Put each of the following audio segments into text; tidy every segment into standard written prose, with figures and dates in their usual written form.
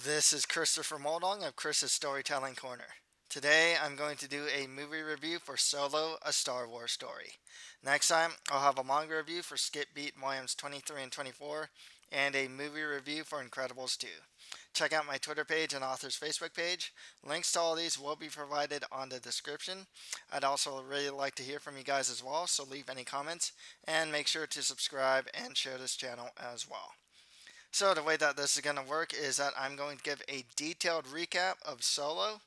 This is Christopher Moldong of Chris's Storytelling Corner. Today I'm going to do a movie review for Solo, a Star Wars story. Next time I'll have a manga review for Skip Beat Volumes 23 and 24 and a movie review for Incredibles 2. Check out my Twitter page and author's Facebook page. Links to all these will be provided on the description. I'd also really like to hear from you guys as well, so leave any comments and make sure to subscribe and share this channel as well. So the way that this is going to work is that I'm going to give a detailed recap of Solo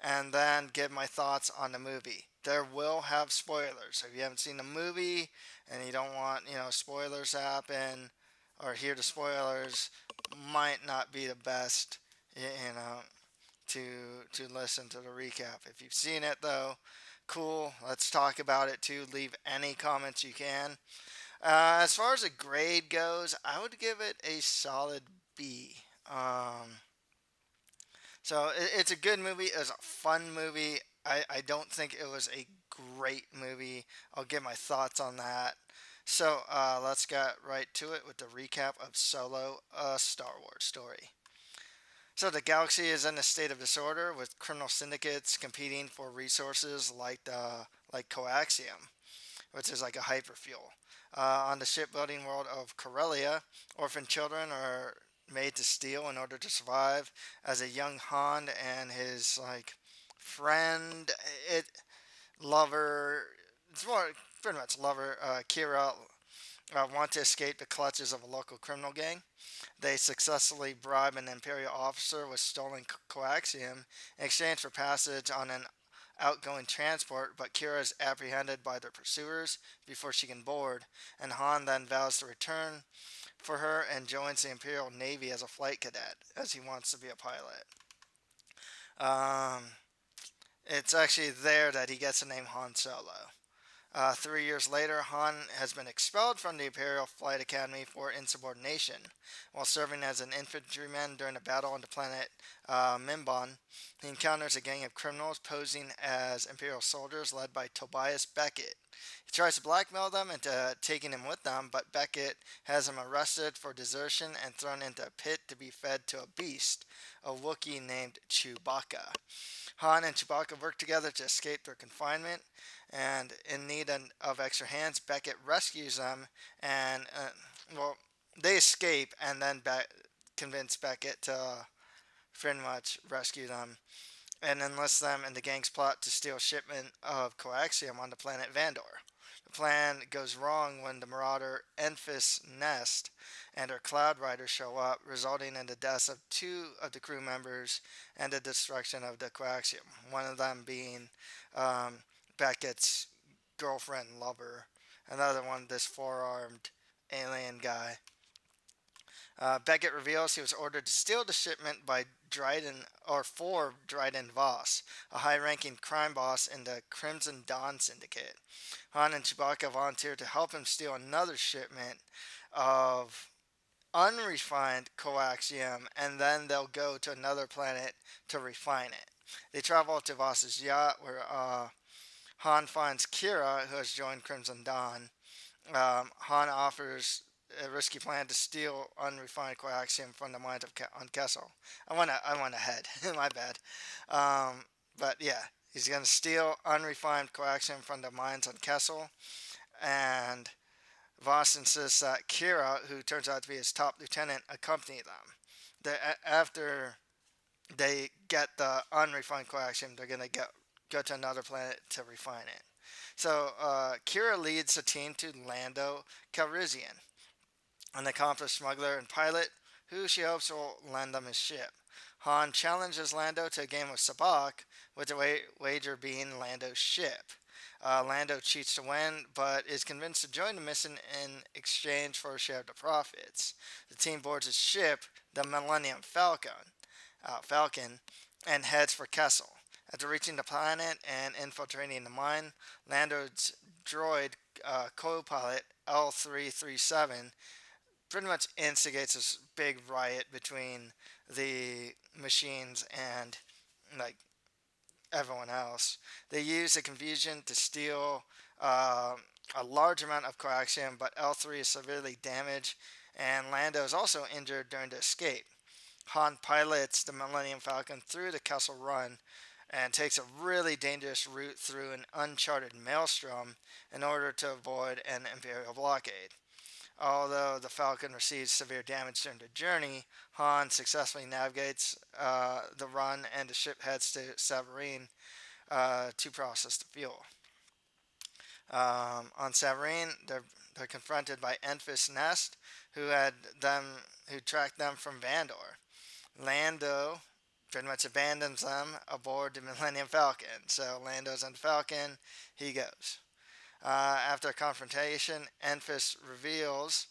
and then give my thoughts on the movie. There will have spoilers. So if you haven't seen the movie and you don't want, spoilers to happen or hear the spoilers, might not be the best, to listen to the recap. If you've seen it though, cool. Let's talk about it too. Leave any comments you can. As far as a grade goes, I would give it a solid B. It's a good movie. It was a fun movie. I don't think it was a great movie. I'll give my thoughts on that. So let's get right to it with the recap of Solo, a Star Wars story. So the galaxy is in a state of disorder with criminal syndicates competing for resources like coaxium, which is like a hyperfuel. On the shipbuilding world of Corellia, orphan children are made to steal in order to survive. As a young Han and his friend, it lover, it's more pretty much lover, Kira, want to escape the clutches of a local criminal gang. They successfully bribe an Imperial officer with stolen coaxium in exchange for passage on an outgoing transport, but Kira is apprehended by their pursuers before she can board, and Han then vows to return for her and joins the Imperial Navy as a flight cadet, as he wants to be a pilot. Um, it's actually there that he gets the name Han Solo. 3 years later, Han has been expelled from the Imperial Flight Academy for insubordination. While serving as an infantryman during a battle on the planet Mimbon, he encounters a gang of criminals posing as Imperial soldiers led by Tobias Beckett. He tries to blackmail them into taking him with them, but Beckett has him arrested for desertion and thrown into a pit to be fed to a beast, a Wookie named Chewbacca. Han and Chewbacca work together to escape their confinement, and in need of extra hands, Beckett rescues them, and they escape, and then convince Beckett to pretty much rescue them and enlist them in the gang's plot to steal a shipment of coaxium on the planet Vandor. The plan goes wrong when the marauder Enfys Nest and her Cloud Rider show up, resulting in the deaths of two of the crew members and the destruction of the coaxium. One of them being Beckett's girlfriend, lover. Another one, this four-armed alien guy. Beckett reveals he was ordered to steal the shipment by Dryden Vos, a high-ranking crime boss in the Crimson Dawn Syndicate. Han and Chewbacca volunteer to help him steal another shipment of unrefined coaxium, and then they'll go to another planet to refine it. They travel to Vos's yacht, where Han finds Kira, who has joined Crimson Dawn. Han offers a risky plan to steal unrefined coaxium from the mines on Kessel. I went ahead. My bad. But yeah, he's going to steal unrefined coaxium from the mines on Kessel, and Vos insists that Kira, who turns out to be his top lieutenant, accompany them. After they get the unrefined coaxium, they're going to go to another planet to refine it. So Kira leads the team to Lando Calrissian, an accomplished smuggler and pilot who she hopes will lend them his ship. Han challenges Lando to a game of sabacc, with the wager being Lando's ship. Lando cheats to win, but is convinced to join the mission in exchange for a share of the profits. The team boards his ship, the Millennium Falcon, and heads for Kessel. After reaching the planet and infiltrating the mine, Lando's droid co-pilot L337 pretty much instigates this big riot between the machines and everyone else. They use the confusion to steal a large amount of coaxium, but L3 is severely damaged, and Lando is also injured during the escape. Han pilots the Millennium Falcon through the Kessel Run and takes a really dangerous route through an uncharted maelstrom in order to avoid an Imperial blockade. Although the Falcon receives severe damage during the journey, Han successfully navigates the run and the ship heads to Savareen to process the fuel. On Savareen, they're confronted by Enfys Nest, who had them who tracked them from Vandor. Lando pretty much abandons them aboard the Millennium Falcon. So Lando's on the Falcon, he goes. After a confrontation, Enfys reveals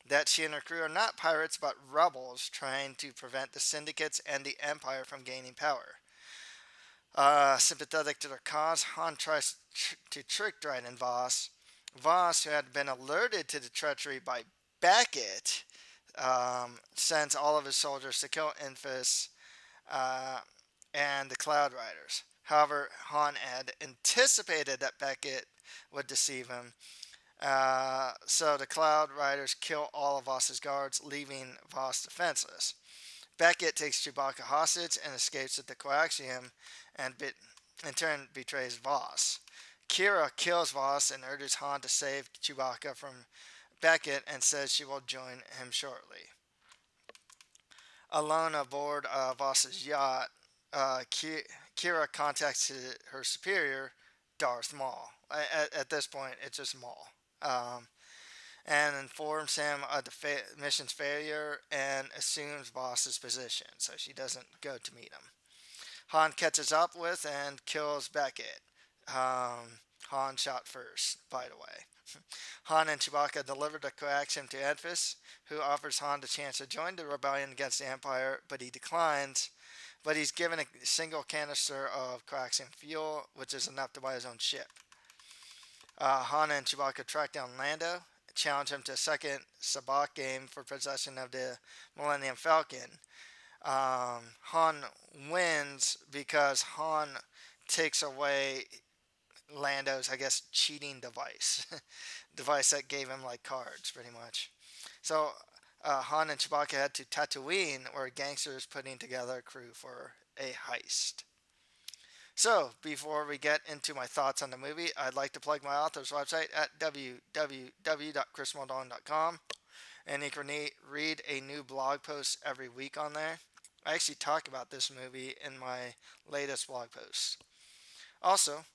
that she and her crew are not pirates but rebels trying to prevent the syndicates and the Empire from gaining power. Sympathetic to their cause, Han tries to trick Dryden Vos. Vos, who had been alerted to the treachery by Beckett, sends all of his soldiers to kill Enfys uh, and the Cloud Riders. However, Han had anticipated that Beckett would deceive him, so the Cloud Riders kill all of Vos's guards, leaving Vos defenseless. Beckett takes Chewbacca hostage and escapes with the coaxium, and in turn betrays Vos. Kira kills Vos and urges Han to save Chewbacca from Beckett and says she will join him shortly. Alone aboard Vos's yacht, Kira contacts her superior, Darth Maul. At this point, it's just Maul. And informs him of the mission's failure and assumes Vos's position, so she doesn't go to meet him. Han catches up with and kills Beckett. Han shot first, by the way. Han and Chewbacca deliver the coaxium to Enfys, who offers Han the chance to join the rebellion against the Empire, but he declines. But he's given a single canister of coaxium fuel, which is enough to buy his own ship. Han and Chewbacca track down Lando, challenge him to a second sabacc game for possession of the Millennium Falcon. Han wins because Han takes away Lando's, I guess, cheating device. Device that gave him, like, cards, pretty much. So, Han and Chewbacca head to Tatooine, where a gangster is putting together a crew for a heist. So, before we get into my thoughts on the movie, I'd like to plug my author's website at www.chrismaldon.com, and you can read a new blog post every week on there. I actually talk about this movie in my latest blog post. Also,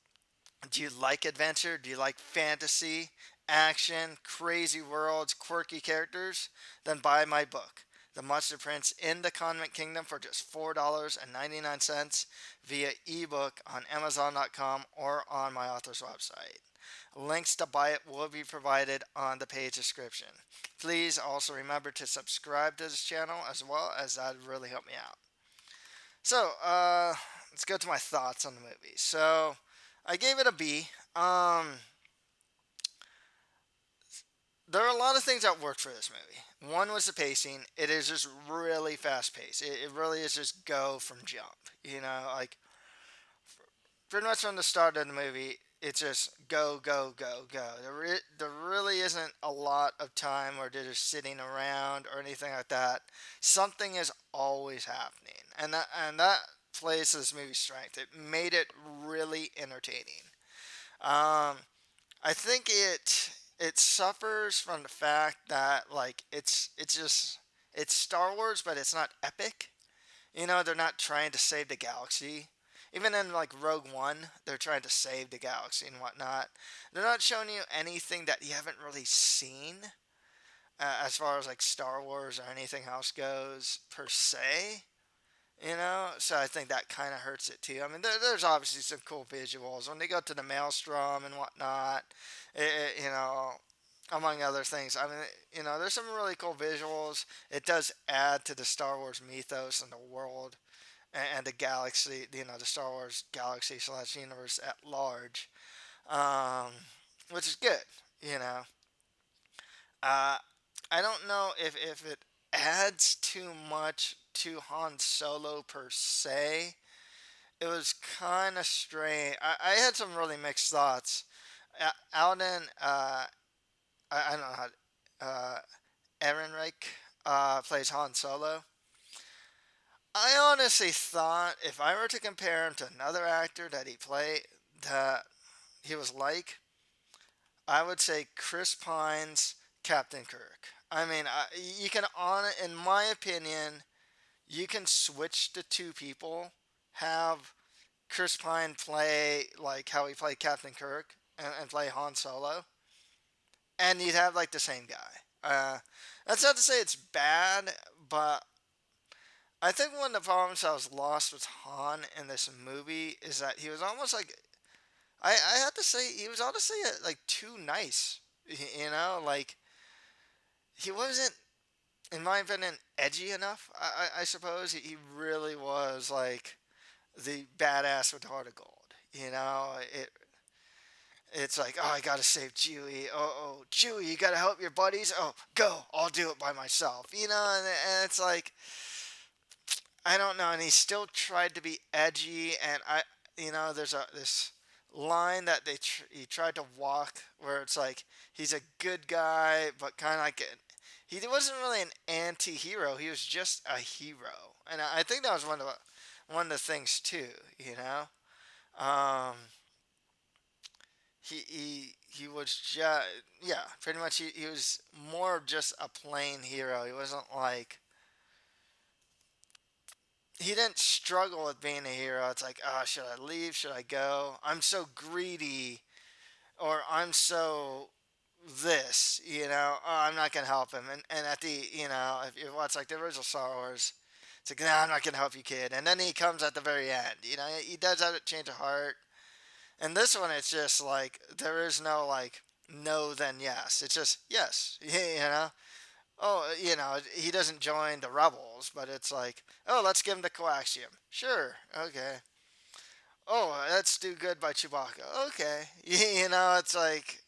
do you like adventure? Do you like fantasy, action, crazy worlds, quirky characters? Then buy my book, The Mustard Prince in the Convent Kingdom, for just $4.99 via ebook on Amazon.com or on my author's website. Links to buy it will be provided on the page description. Please also remember to subscribe to this channel as well, as that would really help me out. So, let's go to my thoughts on the movie. So, I gave it a B. There are a lot of things that worked for this movie. One was the pacing. It is just really fast paced. It really is just go from jump. You know, like pretty much from the start of the movie, it's just go, go, go, go. There really isn't a lot of time where they're just sitting around or anything like that. Something is always happening, and that plays to this movie's strength. It made it really entertaining. Um, I think it suffers from the fact that, like, it's Star Wars, but it's not epic. You know, they're not trying to save the galaxy. Even in, like, Rogue One, they're trying to save the galaxy and whatnot. They're not showing you anything that you haven't really seen, as far as, like, Star Wars or anything else goes per se. You know, so I think that kind of hurts it too. I mean, there's obviously some cool visuals when they go to the maelstrom and whatnot. You know, among other things. I mean, you know, there's some really cool visuals. It does add to the Star Wars mythos and the world and the galaxy. You know, the Star Wars galaxy / universe at large, um, which is good. You know, uh, I don't know if it adds too much to Han Solo per se. It was kind of strange. I had some really mixed thoughts. Alden, I don't know how, Ehrenreich plays Han Solo. I honestly thought if I were to compare him to another actor that he played that he was like, I would say Chris Pine's Captain Kirk. I mean, you can on in my opinion, you can switch the two people, have Chris Pine play like how he played Captain Kirk and play Han Solo, and you'd have like the same guy. That's not to say it's bad, but I think one of the problems I was lost with Han in this movie is that he was almost like I have to say he was honestly like too nice. You know, like he wasn't, in my opinion, edgy enough. I suppose he really was like the badass with the heart of gold. You know, it's like, oh, I gotta save Chewie. Oh, Chewie, you gotta help your buddies. Oh, go, I'll do it by myself. You know, and it's like, I don't know. And he still tried to be edgy, and there's this line that he tried to walk where it's like he's a good guy, but kind of like he wasn't really an anti-hero. He was just a hero, and I think that was one of the things too. You know, um, he was just, yeah, pretty much he was more of just a plain hero. He wasn't like, he didn't struggle with being a hero. It's like, oh, should I leave? Should I go? I'm so greedy, or I'm so this, oh, I'm not gonna help him. And at the, if you watch like the original Star Wars, it's like, nah, I'm not gonna help you, kid. And then he comes at the very end. He does have a change of heart. And this one, it's just like there is no like no then yes. It's just yes. Oh, he doesn't join the rebels, but it's like, oh, let's give him the coaxium. Sure, okay. Oh, let's do good by Chewbacca. Okay, it's like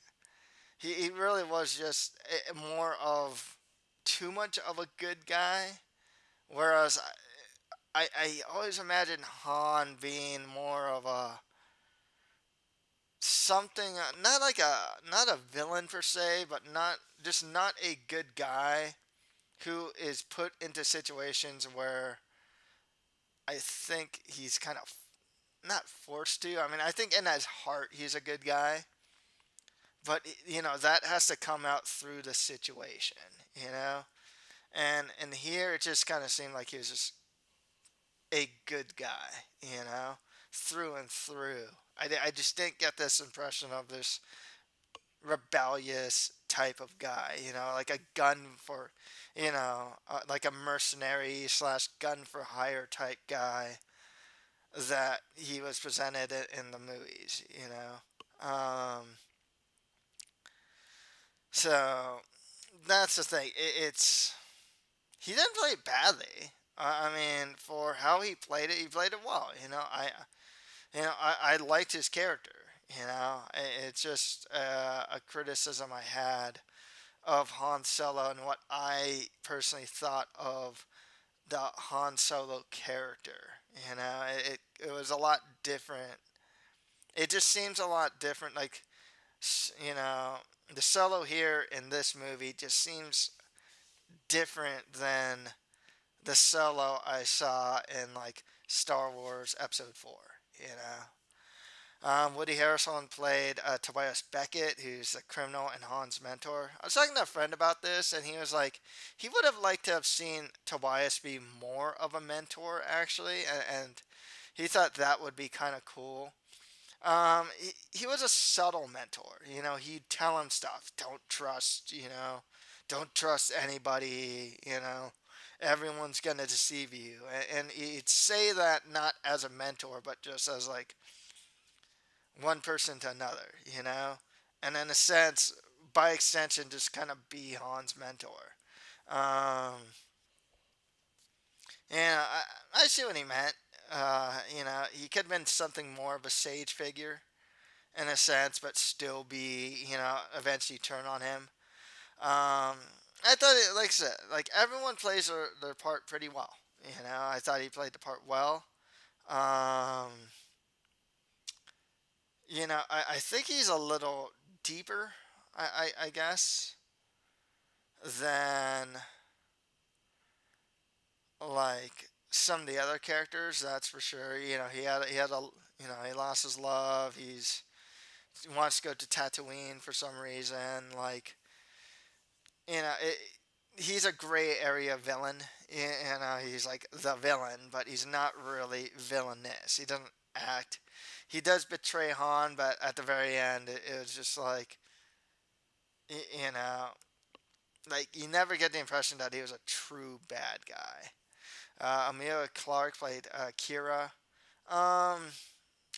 he really was just more of too much of a good guy. Whereas I always imagined Han being more of a something, not a villain per se, but not a good guy who is put into situations where I think he's kind of not forced to. I mean, I think in his heart he's a good guy, but that has to come out through the situation, you know. And here it just kind of seemed like he was just a good guy, through and through. I just didn't get this impression of this rebellious type of guy, like a gun for, like a mercenary slash gun for hire type guy that he was presented in the movies, So that's the thing. It's he didn't play it badly. I mean, for how he played it well. I liked his character. It's just a criticism I had of Han Solo and what I personally thought of the Han Solo character. It was a lot different. It just seems a lot different. Like, you know, the Solo here in this movie just seems different than the Solo I saw in like Star Wars Episode 4. You know, Woody Harrelson played Tobias Beckett, who's a criminal and Han's mentor. I was talking to a friend about this, and he was like, he would have liked to have seen Tobias be more of a mentor, actually, and he thought that would be kind of cool. He was a subtle mentor. He'd tell him stuff. Don't trust anybody. Everyone's gonna deceive you, and he'd say that not as a mentor, but just as like one person to another, and in a sense, by extension, just kind of be Han's mentor. Um, yeah, I see what he meant. He could have been something more of a sage figure in a sense, but still be, eventually turn on him. I thought it, like I said, like everyone plays their part pretty well. I thought he played the part well. Um, I think he's a little deeper, I guess, than like some of the other characters. That's for sure. He lost his love. He wants to go to Tatooine for some reason. Like you know, he's a gray area villain. He's like the villain, but he's not really villainous. He doesn't act. He does betray Han, but at the very end, it was just like, you know, like you never get the impression that he was a true bad guy. Amelia Clark played Kira. Um,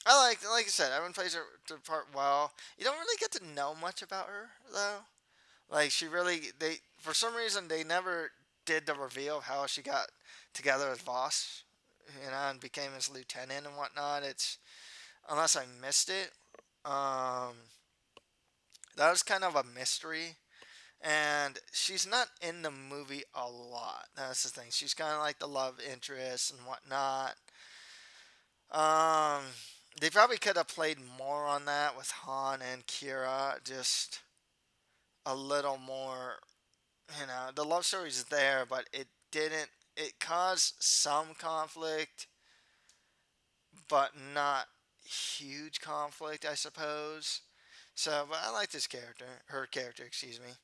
like I said, everyone plays the part well. You don't really get to know much about her though. Like she really, they for some reason they never did the reveal of how she got together with Voss, and became his lieutenant and whatnot. It's unless I missed it. Um, that was kind of a mystery. And she's not in the movie a lot. That's the thing. She's kind of like the love interest and whatnot. Um, they probably could have played more on that with Han and Kira. Just a little more. The love story's there, but it didn't. It caused some conflict, but not huge conflict, I suppose. So, but I like this character. Her character, excuse me.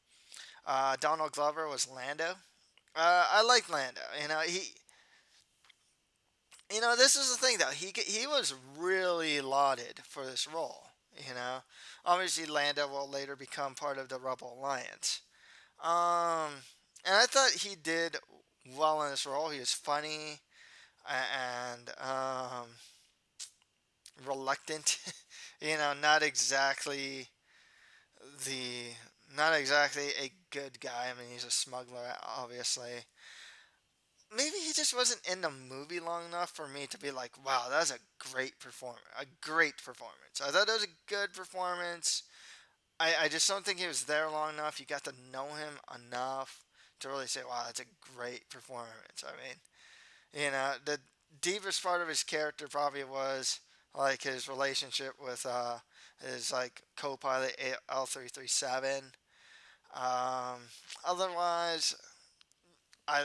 Donald Glover was Lando. I like Lando. This is the thing though. He was really lauded for this role. Obviously Lando will later become part of the Rebel Alliance. Um, and I thought he did well in this role. He was funny and reluctant. Not exactly the not exactly a good guy. I mean, he's a smuggler, obviously. Maybe he just wasn't in the movie long enough for me to be like, wow, that's a great performance. A great performance. I thought it was a good performance. I just don't think he was there long enough. You got to know him enough to really say, wow, that's a great performance. I mean, the deepest part of his character probably was like his relationship with his like co-pilot L337. Um, Otherwise, I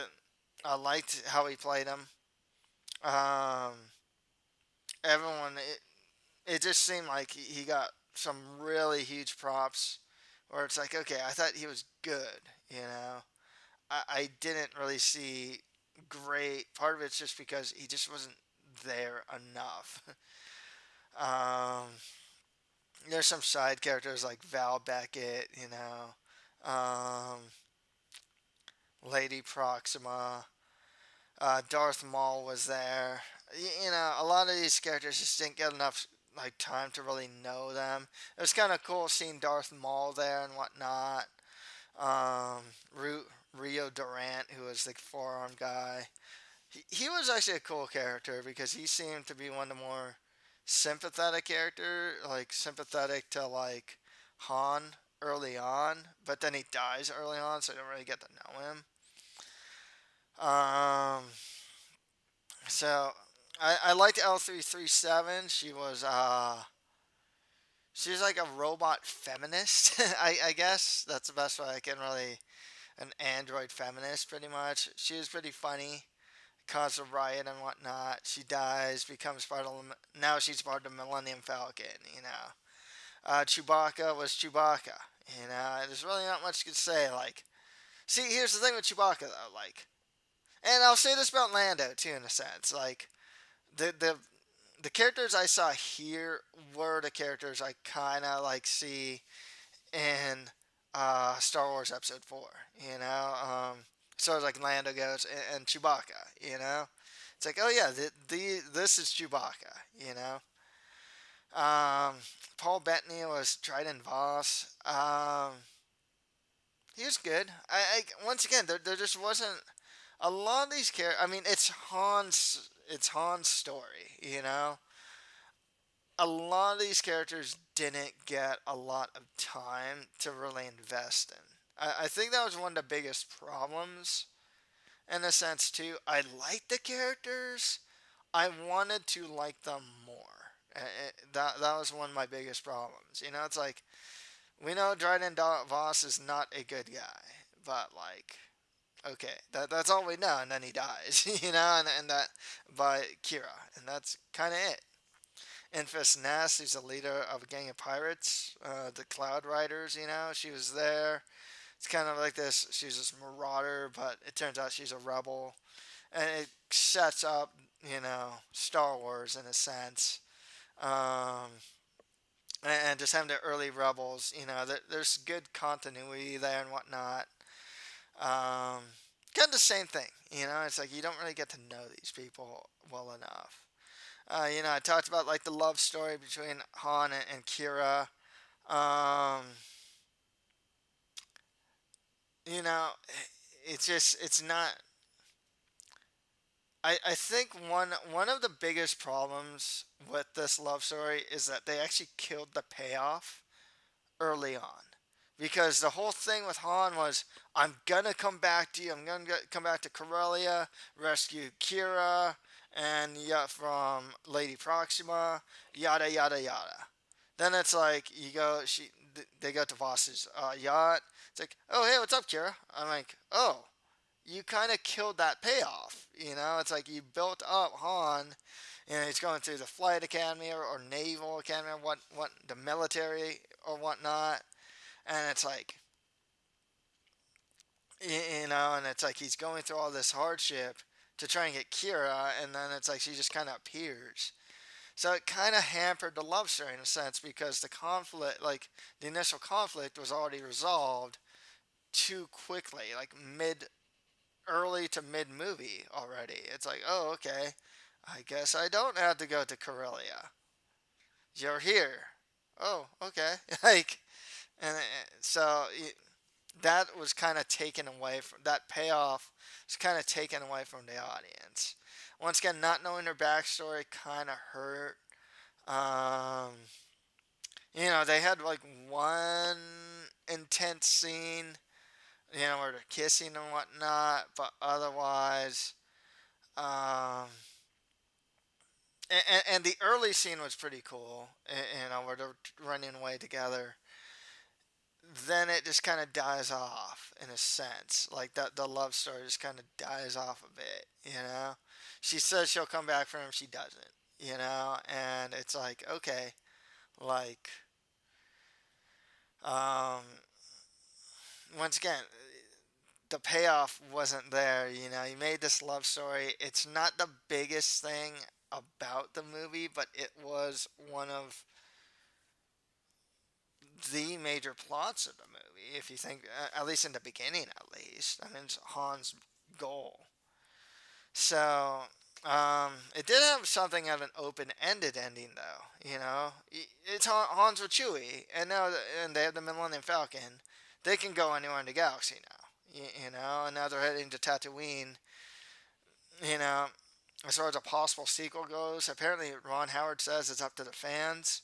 I liked how he played him. Um, Everyone, it just seemed like he got some really huge props. Where it's like, okay, I thought he was good. I didn't really see great. Part of it's just because he just wasn't there enough. um, there's some side characters like Val Beckett, Lady Proxima, Darth Maul was there. A lot of these characters just didn't get enough like time to really know them. It was kind of cool seeing Darth Maul there and whatnot. Um, Rio Durant, who was the forearm guy, he was actually a cool character because he seemed to be one of the more sympathetic character, like sympathetic to like Han early on, but then he dies early on, so I don't really get to know him. Um, so I liked L337. She's like a robot feminist. I guess that's the best way I can really an android feminist pretty much. She was pretty funny. Caused a riot and whatnot. She dies, becomes part of now she's part of the Millennium Falcon. Chewbacca was Chewbacca. There's really not much to say. Like, see, here's the thing with Chewbacca though. Like, and I'll say this about Lando too, in a sense. Like, the characters I saw here were the characters I kind of like see in Star Wars Episode 4. As far as like Lando goes and Chewbacca. It's like, oh yeah, this is Chewbacca. You know. Paul Bettany was Dryden Vos. He was good. Once again, there just wasn't a lot of these characters. I mean, it's Han's story. A lot of these characters didn't get a lot of time to really invest in. I think that was one of the biggest problems in a sense too. I liked the characters. I wanted to like them more. That was one of my biggest problems. It's like we know Dryden Vos is not a good guy, but like Okay, that's all we know, and then he dies, and that by Kira, and that's kind of it. Infus Ness, who's the leader of a gang of pirates, the Cloud Riders, she was there. It's kind of like this. She's this marauder, but it turns out she's a rebel, and it sets up, Star Wars in a sense. Um, and just having the early rebels, there's good continuity there and whatnot. Um, Kind of the same thing, It's like you don't really get to know these people well enough. I talked about like the love story between Han and Kira. Um, you know, it's not. I think one of the biggest problems with this love story is that they actually killed the payoff early on. Because the whole thing with Han was, I'm gonna come back to you. I'm gonna come back to Corellia, rescue Kira, and yeah, from Lady Proxima, yada yada yada. Then it's like they go to Voss's yacht. It's like, oh hey, what's up, Kira? I'm like, oh, you kind of killed that payoff. It's like you built up Han. He's going through the flight academy or naval academy or what the military or whatnot, and it's like and it's like he's going through all this hardship to try and get Kira, and then it's like she just kind of appears. So it kind of hampered the love story in a sense because the conflict, like the initial conflict, was already resolved too quickly, like early to mid movie already. It's like, oh, okay, I guess I don't have to go to Corellia. You're here. Oh, okay. Like, and so that was kind of taken away from that payoff was kind of taken away from the audience. Once again, not knowing her backstory kind of hurt. Um, they had like one intense scene, where they're kissing and whatnot, but otherwise, um, and the early scene was pretty cool, where they're running away together. Then it just kind of dies off in a sense. Like that, the love story just kind of dies off a bit. She says she'll come back for him, she doesn't. And it's like, okay, like, um, once again, the payoff wasn't there. You made this love story. It's not the biggest thing about the movie, but it was one of the major plots of the movie. If you think, at least in the beginning, at least, I mean, it's Han's goal. So, it did have something of an open-ended ending, though. It's Han's with Chewie, and now and they have the Millennium Falcon. They can go anywhere in the galaxy now. And now they're heading to Tatooine. You know, as far as a possible sequel goes, apparently Ron Howard says it's up to the fans.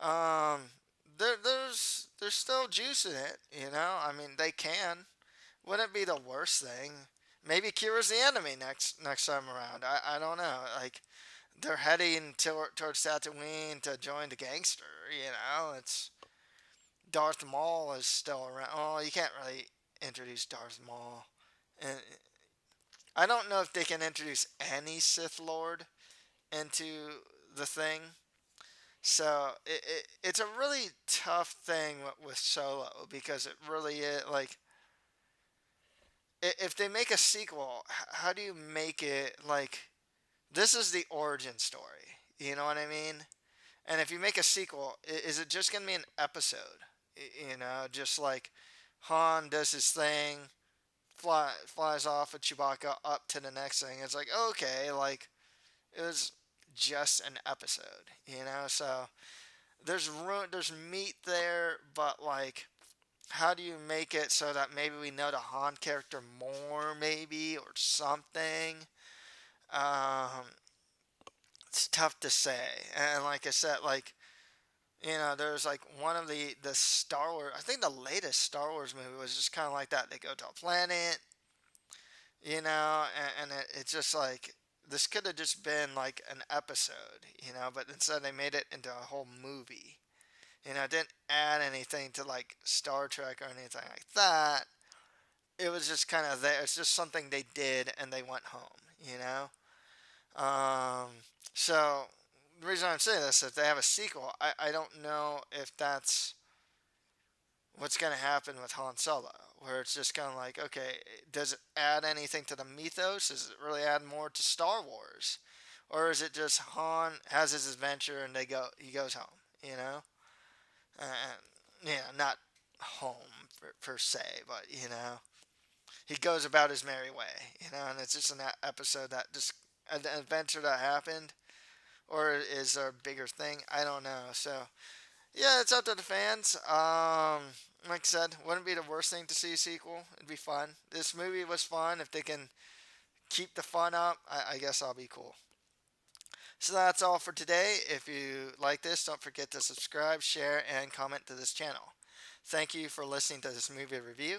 Um, there's still juice in it. I mean, they can. Wouldn't be the worst thing. Maybe Kira's the enemy next time around. I don't know. Like they're heading towards Tatooine to join the gangster. It's Darth Maul is still around. Oh, you can't really introduce Darth Maul, and I don't know if they can introduce any Sith Lord into the thing. So it's a really tough thing with Solo because it really is like if they make a sequel, how do you make it like this is the origin story? You know what I mean? And if you make a sequel, is it just gonna be an episode? Just like Han does his thing, flies off with Chewbacca up to the next thing. It's like okay, like it was just an episode. So there's room, there's meat there, but like how do you make it so that maybe we know the Han character more, maybe, or something? Um, it's tough to say. And like I said, like, there's like one of the Star Wars, I think the latest Star Wars movie was just kind of like that. They go to a planet, it's just like, this could have just been like an episode, but instead they made it into a whole movie. It didn't add anything to like Star Trek or anything like that. it was just kind of there. It's just something they did and they went home, you know? Um, so the reason I'm saying this is if they have a sequel, I don't know if that's what's going to happen with Han Solo, where it's just kind of like, okay, does it add anything to the mythos? Does it really add more to Star Wars? Or is it just Han has his adventure and he goes home, you know? Not home per se, but, he goes about his merry way, and it's just an episode that just an adventure that happened, or is there a bigger thing? I don't know. So yeah, it's up to the fans. Like I said, wouldn't be the worst thing to see a sequel. It'd be fun. This movie was fun. If they can keep the fun up, I guess I'll be cool. So that's all for today. If you like this, don't forget to subscribe, share, and comment to this channel. Thank you for listening to this movie review.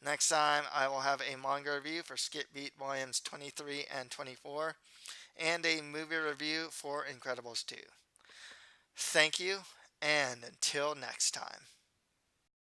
Next time, I will have a manga review for Skip Beat Volumes 23 and 24, and a movie review for Incredibles 2. Thank you, and until next time.